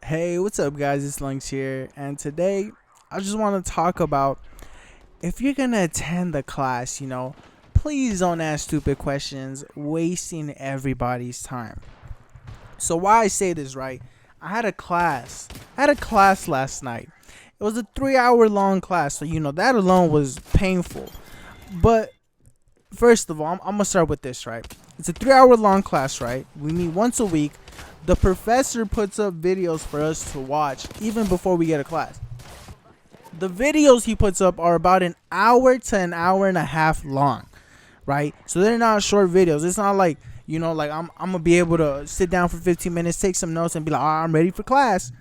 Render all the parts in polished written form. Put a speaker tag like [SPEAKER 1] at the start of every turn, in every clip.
[SPEAKER 1] Hey, what's up, guys? It's Lunks here, and today I just want to talk about if you're gonna attend the class, please don't ask stupid questions, wasting everybody's time. So, why I say this, right? I had a class last night. It was a 3 hour long class, so that alone was painful. But first of all, I'm gonna start with this, right? It's a 3 hour long class, right? We meet once a week. The professor puts up videos for us to watch even before we get a class. The videos he puts up are about an hour to an hour and a half long, right? So they're not short videos. It's not like, like I'm gonna be able to sit down for 15 minutes, take some notes, and be like, I'm ready for class.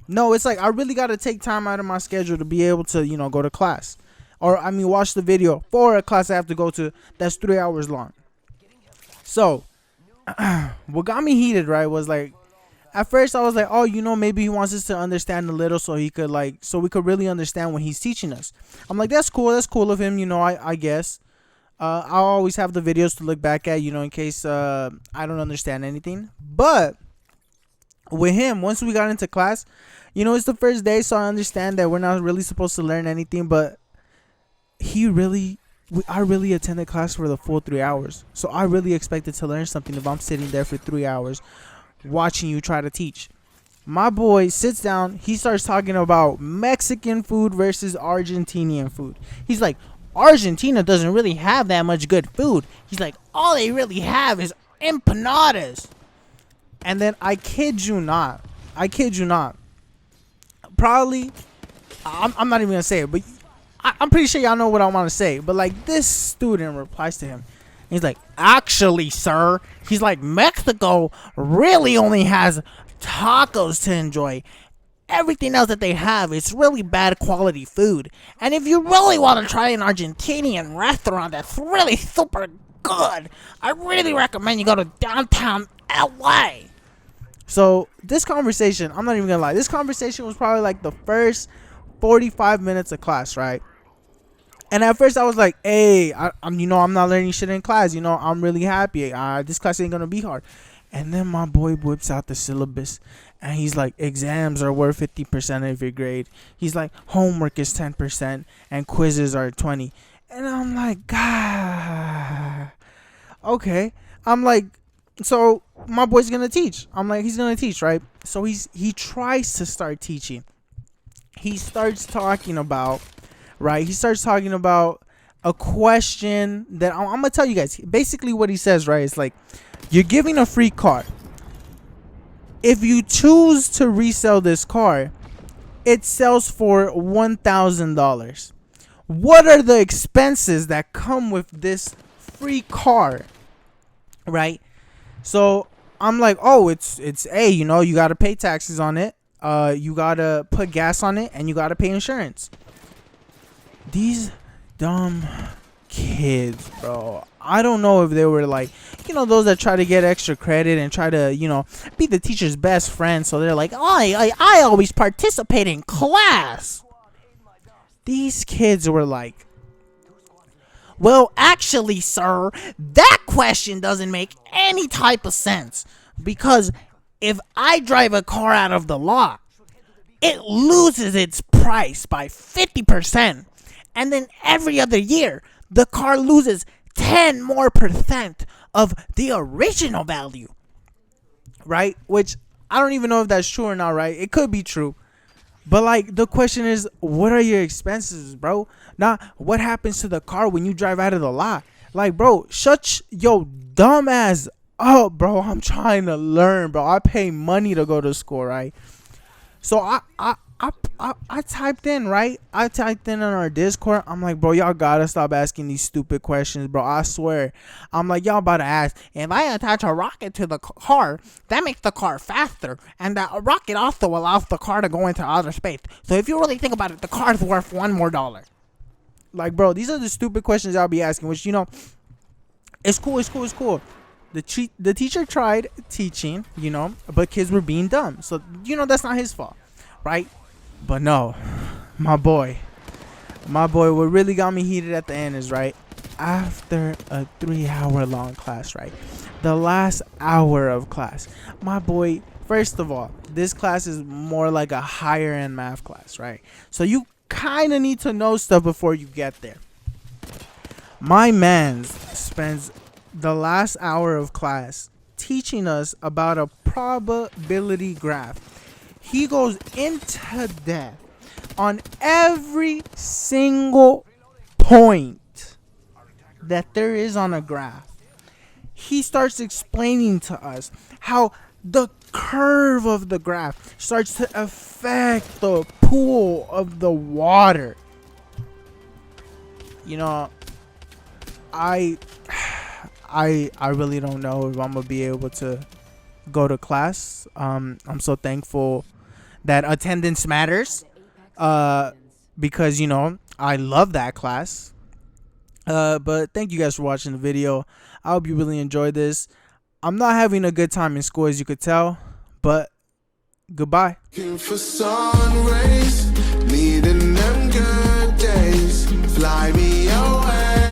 [SPEAKER 1] No, it's like I really gotta take time out of my schedule to be able to, go to class. Or watch the video for a class I have to go to that's 3 hours long. So what got me heated, right, was like at first I was like, oh, maybe he wants us to understand a little so we could really understand what he's teaching us. I'm like, that's cool of him, I guess. I'll always have the videos to look back at, in case I don't understand anything. But with him, once we got into class, it's the first day, so I understand that we're not really supposed to learn anything, but I really attended class for the full 3 hours. So I really expected to learn something if I'm sitting there for 3 hours watching you try to teach. My boy sits down. He starts talking about Mexican food versus Argentinian food. He's like, Argentina doesn't really have that much good food. He's like, all they really have is empanadas. And then I kid you not. Probably, I'm not even going to say it, but I'm pretty sure y'all know what I want to say. But like this student replies to him. He's like, actually, sir, he's like, Mexico really only has tacos to enjoy. Everything else that they have is really bad quality food. And if you really want to try an Argentinian restaurant that's really super good, I really recommend you go to downtown LA. So this conversation, I'm not even gonna lie, this conversation was probably like the first 45 minutes of class, right? And at first I was like, hey, I'm not learning shit in class. I'm really happy. This class ain't going to be hard. And then my boy whips out the syllabus. And he's like, exams are worth 50% of your grade. He's like, homework is 10% and quizzes are 20. And I'm like, God. Okay. I'm like, so my boy's going to teach. I'm like, he's going to teach, right? So he tries to start teaching. He starts talking about a question that I'm going to tell you guys. Basically what he says, right, is like, you're giving a free car. If you choose to resell this car, it sells for $1,000. What are the expenses that come with this free car, right? So I'm like, oh, it's you got to pay taxes on it. You got to put gas on it, and you got to pay insurance. These dumb kids, bro. I don't know if they were like, those that try to get extra credit and try to, be the teacher's best friend. So they're like, I always participate in class. These kids were like, well, actually, sir, that question doesn't make any type of sense. Because if I drive a car out of the lot, it loses its price by 50%. And then every other year, the car loses 10 more percent of the original value. Right? Which I don't even know if that's true or not, right? It could be true. But like the question is, what are your expenses, bro? Not what happens to the car when you drive out of the lot. Like, bro, shut your dumb ass up, bro. I'm trying to learn, bro. I pay money to go to school, right? So I typed in, right? I typed in on our Discord. I'm like, bro, y'all gotta stop asking these stupid questions, bro. I swear. I'm like, y'all about to ask, if I attach a rocket to the car, that makes the car faster. And the rocket also allows the car to go into outer space. So if you really think about it, the car's worth $1 more. Like, bro, these are the stupid questions I'll be asking, which, it's cool. The teacher tried teaching, but kids were being dumb. So, that's not his fault, right? But no, my boy, what really got me heated at the end is, right, after a 3 hour long class, right, the last hour of class, my boy First of all, this class is more like a higher end math class, right? So you kind of need to know stuff before you get there. My man spends the last hour of class teaching us about a probability graph. He goes into depth on every single point that there is on a graph. He starts explaining to us how the curve of the graph starts to affect the pool of the water. You know, I really don't know if I'm gonna be able to go to class. I'm so thankful that attendance matters. Because you know I love that class. But thank you guys for watching the video. I hope you really enjoyed this. I'm not having a good time in school, as you could tell, but goodbye.